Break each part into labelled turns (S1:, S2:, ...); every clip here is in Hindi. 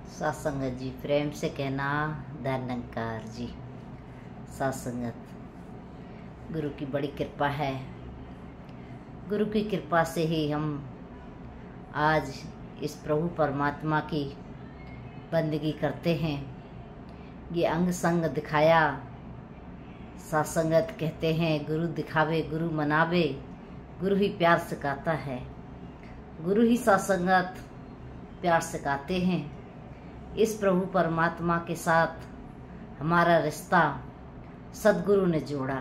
S1: सत्संगत जी, प्रेम से कहना धन्यकार जी। सत्संगत, गुरु की बड़ी कृपा है। गुरु की कृपा से ही हम आज इस प्रभु परमात्मा की बंदगी करते हैं। ये अंग संग दिखाया सत्संगत कहते हैं, गुरु दिखावे गुरु मनावे, गुरु ही प्यार सिखाता है। गुरु ही सत्संगत प्यार सिखाते हैं। इस प्रभु परमात्मा के साथ हमारा रिश्ता सदगुरु ने जोड़ा,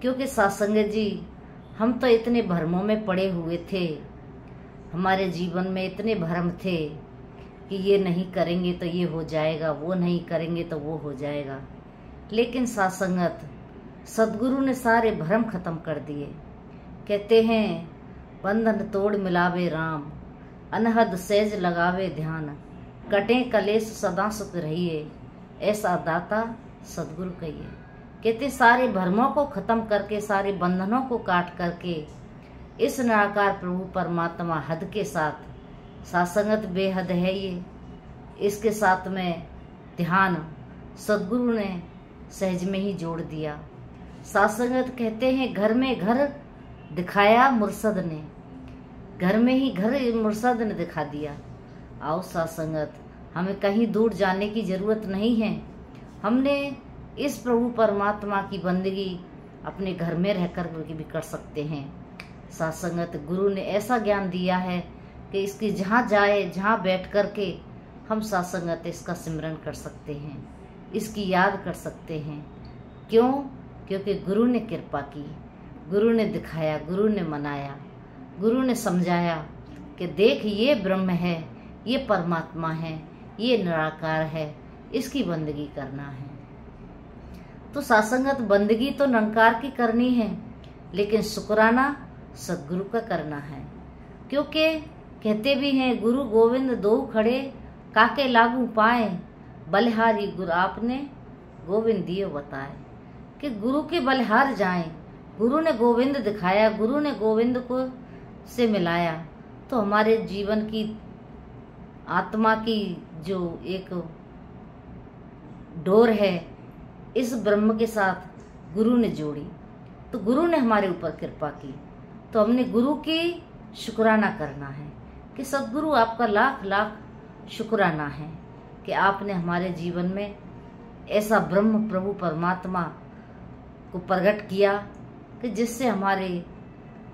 S1: क्योंकि सत्संगत जी हम तो इतने भ्रमों में पड़े हुए थे। हमारे जीवन में इतने भ्रम थे कि ये नहीं करेंगे तो ये हो जाएगा, वो नहीं करेंगे तो वो हो जाएगा। लेकिन सत्संगत सदगुरु ने सारे भ्रम खत्म कर दिए। कहते हैं, बंधन तोड़ मिलावे राम, अनहद सेज लगावे ध्यान, कटे कलेश सदा सुख रहिए, ऐसा दाता सदगुरु कहिए। कहते सारे भ्रमों को खत्म करके, सारे बंधनों को काट करके इस निराकार प्रभु परमात्मा हद के साथ, सत्संगत बेहद है ये, इसके साथ में ध्यान सदगुरु ने सहज में ही जोड़ दिया। सत्संगत कहते हैं, घर में घर दिखाया मुर्शद ने, घर में ही घर मुर्शद ने दिखा दिया। आओ सत्संगत, हमें कहीं दूर जाने की जरूरत नहीं है। हमने इस प्रभु परमात्मा की बंदगी अपने घर में रहकर भी कर सकते हैं। सत्संगत, गुरु ने ऐसा ज्ञान दिया है कि इसकी जहाँ जाए, जहाँ बैठ कर के हम सत्संगत इसका सिमरन कर सकते हैं, इसकी याद कर सकते हैं। क्यों? क्योंकि गुरु ने कृपा की, गुरु ने दिखाया, गुरु ने मनाया, गुरु ने समझाया कि देख ये ब्रह्म है, ये परमात्मा है, ये निराकार है, इसकी बंदगी करना है। तो सत्संगत बंदगी तो निरंकार की करनी है, लेकिन शुक्राना सदगुरु का करना है। क्योंकि कहते भी हैं, गुरु गोविंद दो खड़े काके लागू पाए, बलिहारी गुरु आपने गोविंद दियो बताए। कि गुरु के बलिहार जाएं, गुरु ने गोविंद दिखाया, गुरु ने गोविंद को से मिलाया, तो हमारे जीवन की आत्मा की जो एक डोर है इस ब्रह्म के साथ गुरु ने जोड़ी। तो गुरु ने हमारे ऊपर कृपा की, तो हमने गुरु की शुक्राना करना है कि सदगुरु आपका लाख लाख शुक्राना है कि आपने हमारे जीवन में ऐसा ब्रह्म प्रभु परमात्मा को प्रकट किया कि जिससे हमारे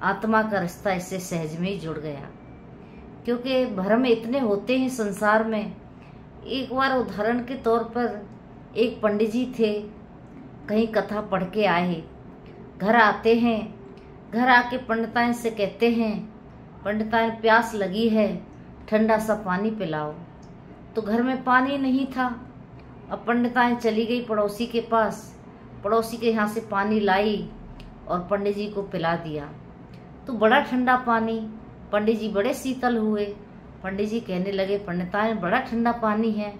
S1: आत्मा का रिश्ता इससे सहज में ही जुड़ गया। क्योंकि भ्रम इतने होते हैं संसार में। एक बार उदाहरण के तौर पर एक पंडित जी थे, कहीं कथा पढ़ के आए, घर आते हैं, घर आके पंडिताइन से कहते हैं, पंडिताइन प्यास लगी है, ठंडा सा पानी पिलाओ। तो घर में पानी नहीं था। अब पंडिताइन चली गई पड़ोसी के पास, पड़ोसी के यहाँ से पानी लाई और पंडित जी को पिला दिया। तो बड़ा ठंडा पानी, पंडित जी बड़े शीतल हुए। पंडित जी कहने लगे, पंडिताइन बड़ा ठंडा पानी है,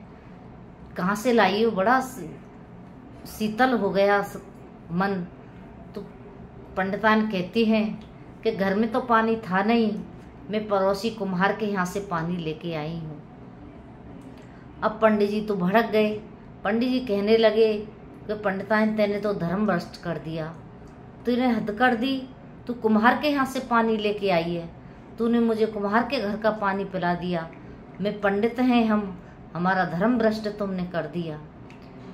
S1: कहाँ से लाई हो, बड़ा शीतल हो गया मन। तो पंडिताइन कहती हैं कि घर में तो पानी था नहीं, मैं पड़ोसी कुम्हार के यहाँ से पानी लेके आई हूँ। अब पंडित जी तो भड़क गए। पंडित जी कहने लगे कि पंडिताइन तेने तो धर्म भ्रष्ट कर दिया, तूने हद कर दी, तू कुम्हार के यहाँ से पानी लेके आई है, तूने मुझे कुम्हार के घर का पानी पिला दिया। मैं पंडित हैं हम, हमारा धर्म भ्रष्ट तुमने कर दिया।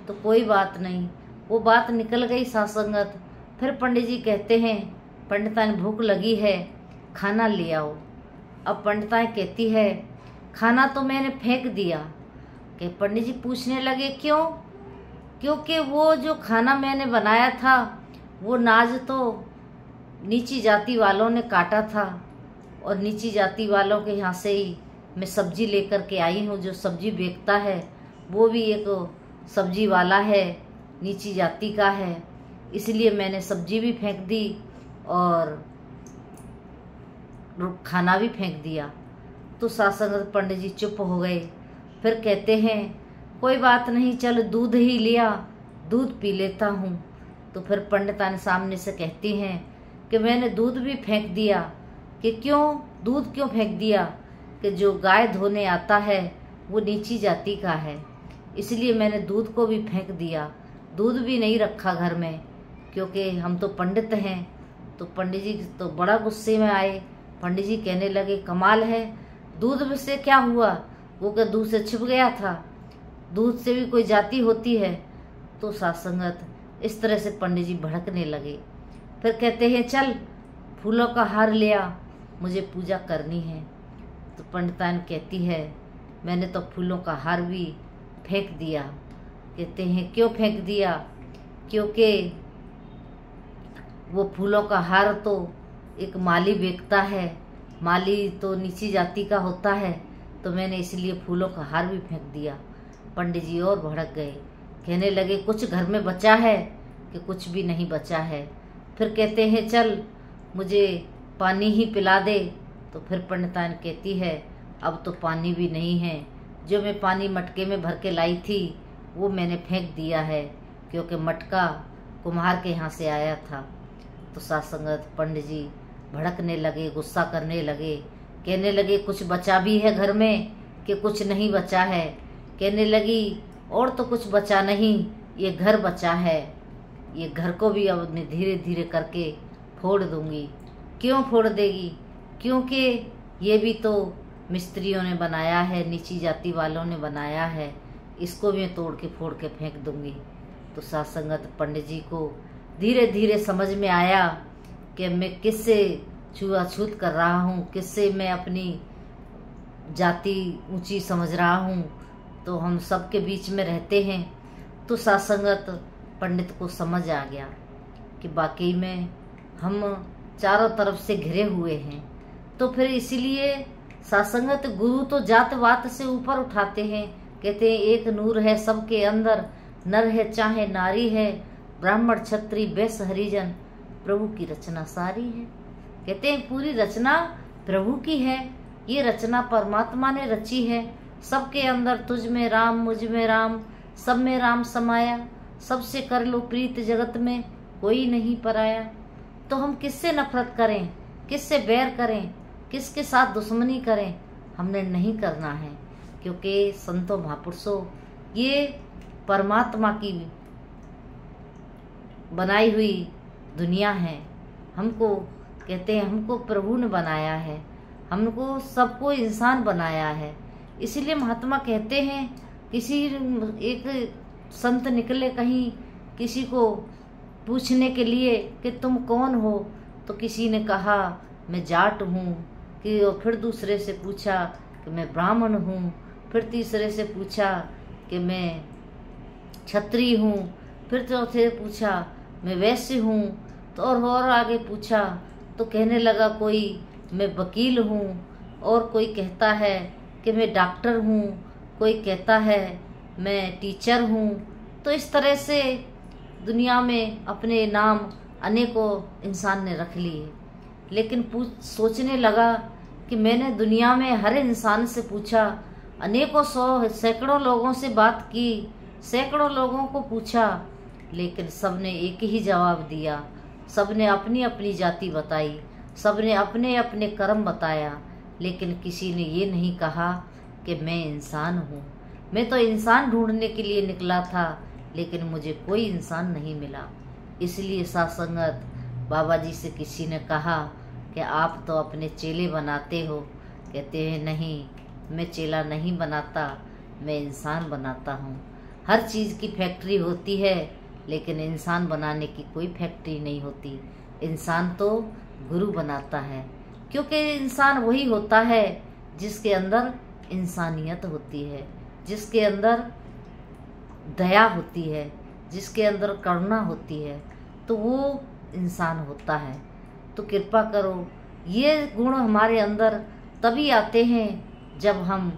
S1: तो कोई बात नहीं, वो बात निकल गई सत्संगत। फिर पंडित जी कहते हैं, पंडिताइन भूख लगी है, खाना ले आओ। अब पंडिताइन कहती है, खाना तो मैंने फेंक दिया। कि पंडित जी पूछने लगे, क्यों? क्योंकि वो जो खाना मैंने बनाया था वो नाज तो नीची जाति वालों ने काटा था, और नीची जाति वालों के यहाँ से ही मैं सब्जी लेकर के आई हूँ। जो सब्जी बेचता है वो भी एक सब्जी वाला है, नीची जाति का है, इसलिए मैंने सब्जी भी फेंक दी और खाना भी फेंक दिया। तो सत्संगत पंडित जी चुप हो गए। फिर कहते हैं, कोई बात नहीं, चल दूध ही लिया, दूध पी लेता हूँ। तो फिर पंडिताइन सामने से कहती हैं कि मैंने दूध भी फेंक दिया। कि क्यों? दूध क्यों फेंक दिया? कि जो गाय धोने आता है वो नीची जाति का है, इसलिए मैंने दूध को भी फेंक दिया, दूध भी नहीं रखा घर में, क्योंकि हम तो पंडित हैं। तो पंडित जी तो बड़ा गुस्से में आए। पंडित जी कहने लगे कमाल है, दूध से क्या हुआ, वो क्या दूध से छिप गया था, दूध से भी कोई जाति होती है। तो साथ संगत इस तरह से पंडित जी भड़कने लगे। फिर कहते हैं चल फूलों का हार ले आ, मुझे पूजा करनी है। तो पंडितान कहती है मैंने तो फूलों का हार भी फेंक दिया। कहते हैं क्यों फेंक दिया, क्योंकि वो फूलों का हार तो एक माली बेचता है, माली तो नीची जाति का होता है, तो मैंने इसलिए फूलों का हार भी फेंक दिया। पंडित जी और भड़क गए, कहने लगे कुछ घर में बचा है कि कुछ भी नहीं बचा है। फिर कहते हैं चल मुझे पानी ही पिला दे। तो फिर पंडितान कहती है अब तो पानी भी नहीं है, जो मैं पानी मटके में भर के लाई थी वो मैंने फेंक दिया है, क्योंकि मटका कुम्हार के यहाँ से आया था। तो साथ संगत पंडित जी भड़कने लगे, गुस्सा करने लगे, कहने लगे कुछ बचा भी है घर में कि कुछ नहीं बचा है। कहने लगी और तो कुछ बचा नहीं, ये घर बचा है, ये घर को भी अब मैं धीरे धीरे करके फोड़ दूंगी। क्यों फोड़ देगी, क्योंकि ये भी तो मिस्त्रियों ने बनाया है, नीची जाति वालों ने बनाया है, इसको भी मैं तोड़ के फोड़ के फेंक दूंगी। तो साथ संगत पंडित जी को धीरे धीरे समझ में आया कि मैं किससे छुआछूत कर रहा हूँ, किससे मैं अपनी जाति ऊंची समझ रहा हूँ, तो हम सबके बीच में रहते हैं। तो साथ संगत पंडित को समझ आ गया कि वाकई में हम चारों तरफ से घिरे हुए हैं। तो फिर इसीलिए साथ संगत गुरु तो जात वात से ऊपर उठाते हैं। कहते हैं एक नूर है सबके अंदर, नर है चाहे नारी है, ब्राह्मण क्षत्रिय वैश्य हरिजन, प्रभु की रचना सारी है। कहते हैं पूरी रचना प्रभु की है, ये रचना परमात्मा ने रची है। सबके अंदर तुझ में राम मुझ में राम, सब में राम समाया, सबसे कर लो प्रीत जगत में कोई नहीं पराया। तो हम किससे नफरत करें, किससे बैर करें, किसके साथ दुश्मनी करें, हमने नहीं करना है, क्योंकि संतों महापुरुषों ये परमात्मा की बनाई हुई दुनिया है। हमको कहते हैं हमको प्रभु ने बनाया है, हमको सबको इंसान बनाया है। इसीलिए महात्मा कहते हैं किसी एक संत निकले कहीं किसी को पूछने के लिए कि तुम कौन हो, तो किसी ने कहा मैं जाट हूँ, कि फिर दूसरे से पूछा कि मैं ब्राह्मण हूँ, फिर तीसरे से पूछा कि मैं क्षत्रिय हूँ, फिर चौथे पूछा मैं वैश्य हूँ, तो और आगे पूछा तो कहने लगा कोई मैं वकील हूँ, और कोई कहता है कि मैं डॉक्टर हूँ, कोई कहता है मैं टीचर हूँ। तो इस तरह से दुनिया में अपने नाम अनेकों इंसान ने रख लिए। लेकिन सोचने लगा कि मैंने दुनिया में हर इंसान से पूछा, अनेकों सैकड़ों लोगों से बात की, सैकड़ों लोगों को पूछा, लेकिन सबने एक ही जवाब दिया। सबने अपनी अपनी जाति बताई, सबने अपने अपने कर्म बताया, लेकिन किसी ने ये नहीं कहा कि मैं इंसान हूँ। मैं तो इंसान ढूंढने के लिए निकला था, लेकिन मुझे कोई इंसान नहीं मिला। इसलिए साथ संगत बाबा जी से किसी ने कहा कि आप तो अपने चेले बनाते हो। कहते हैं नहीं, मैं चेला नहीं बनाता, मैं इंसान बनाता हूँ। हर चीज़ की फैक्ट्री होती है, लेकिन इंसान बनाने की कोई फैक्ट्री नहीं होती। इंसान तो गुरु बनाता है, क्योंकि इंसान वही होता है जिसके अंदर इंसानियत होती है, जिसके अंदर दया होती है, जिसके अंदर करुणा होती है, तो वो इंसान होता है। तो कृपा करो, ये गुण हमारे अंदर तभी आते हैं जब हम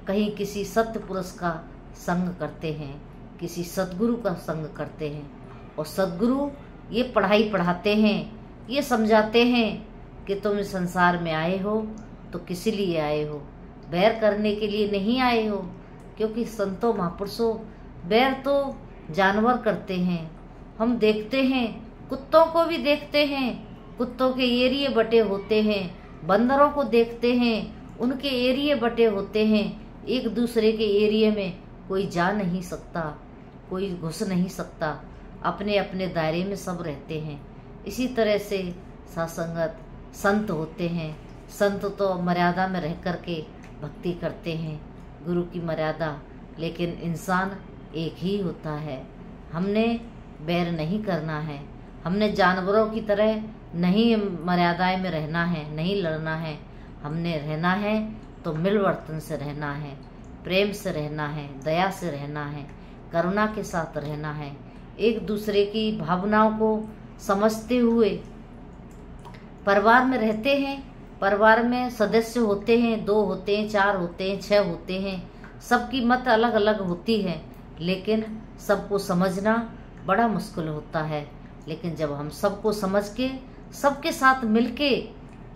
S1: कहीं किसी सत्य पुरुष का संग करते हैं, किसी सद्गुरु का संग करते हैं। और सद्गुरु ये पढ़ाई पढ़ाते हैं, ये समझाते हैं कि तुम इस संसार में आए हो तो किस लिए आए हो, बैर करने के लिए नहीं आए हो। क्योंकि संतों महापुरुषों बैर तो जानवर करते हैं। हम देखते हैं, कुत्तों को भी देखते हैं, कुत्तों के एरिए बटे होते हैं, बंदरों को देखते हैं, उनके एरिए बटे होते हैं, एक दूसरे के एरिया में कोई जा नहीं सकता, कोई घुस नहीं सकता, अपने अपने दायरे में सब रहते हैं। इसी तरह से सासंगत संत होते हैं। संत तो मर्यादा में रह करके भक्ति करते हैं, गुरु की मर्यादा, लेकिन इंसान एक ही होता है। हमने बैर नहीं करना है, हमने जानवरों की तरह नहीं मर्यादाएं में रहना है, नहीं लड़ना है। हमने रहना है तो मिलवर्तन से रहना है, प्रेम से रहना है, दया से रहना है, करुणा के साथ रहना है, एक दूसरे की भावनाओं को समझते हुए परिवार में रहते हैं। परिवार में सदस्य होते हैं, 2 होते हैं, 4 होते हैं, 6 होते हैं, सबकी मत अलग अलग होती है, लेकिन सबको समझना बड़ा मुश्किल होता है। लेकिन जब हम सबको समझ के सबके साथ मिलके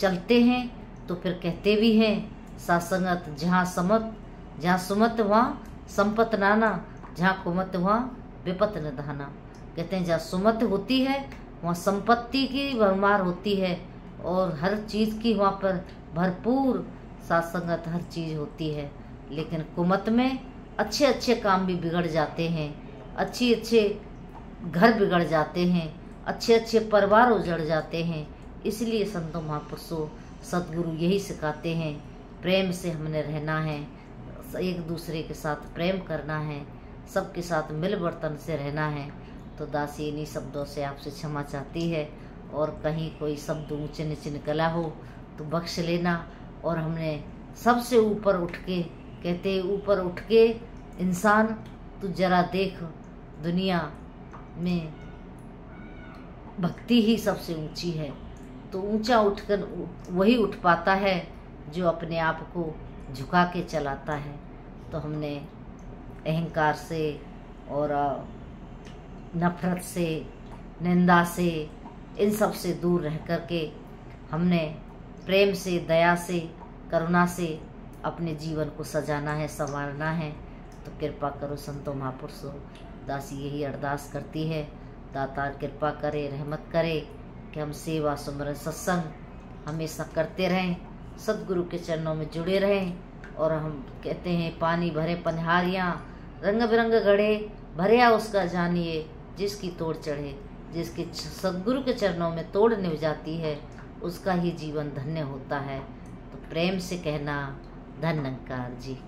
S1: चलते हैं तो फिर कहते भी हैं सासंगत जहाँ सुमत वहाँ संपत नाना, जहाँ कुमत वहाँ विपत निधाना। कहते हैं जहाँ सुमत होती है वहाँ संपत्ति की भरमार होती है और हर चीज़ की वहाँ पर भरपूर सासंगत हर चीज़ होती है। लेकिन कुमत में अच्छे अच्छे काम भी बिगड़ जाते हैं, अच्छे घर बिगड़ जाते हैं, अच्छे परिवार उजड़ जाते हैं। इसलिए संतों महापुरुषों सतगुरु यही सिखाते हैं, प्रेम से हमने रहना है, एक दूसरे के साथ प्रेम करना है, सबके साथ मिल बर्तन से रहना है। तो दासी इन्हीं शब्दों से आपसे क्षमा चाहती है, और कहीं कोई शब्द ऊंचे नीचे निकला हो तो बख्श लेना। और हमने सबसे ऊपर उठ के, कहते ऊपर उठ के इंसान तू जरा देख, दुनिया में भक्ति ही सबसे ऊंची है। तो ऊंचा उठकर वही उठ पाता है जो अपने आप को झुका के चलाता है। तो हमने अहंकार से और नफरत से, निंदा से, इन सब से दूर रह करके हमने प्रेम से, दया से, करुणा से अपने जीवन को सजाना है, संवारना है। तो कृपा करो संतों महापुरुषों, दासी यही अरदास करती है, दातार कृपा करे, रहमत करे कि हम सेवा सुमरन सत्संग हमेशा करते रहें, सतगुरु के चरणों में जुड़े रहें। और हम कहते हैं पानी भरे पनिहारियाँ, रंग बिरंग घड़े भरिया उसका जानिए, जिसकी तोड़ चढ़े, जिसके सतगुरु के चरणों में तोड़ निभ जाती है उसका ही जीवन धन्य होता है। तो प्रेम से कहना धन्यकार जी।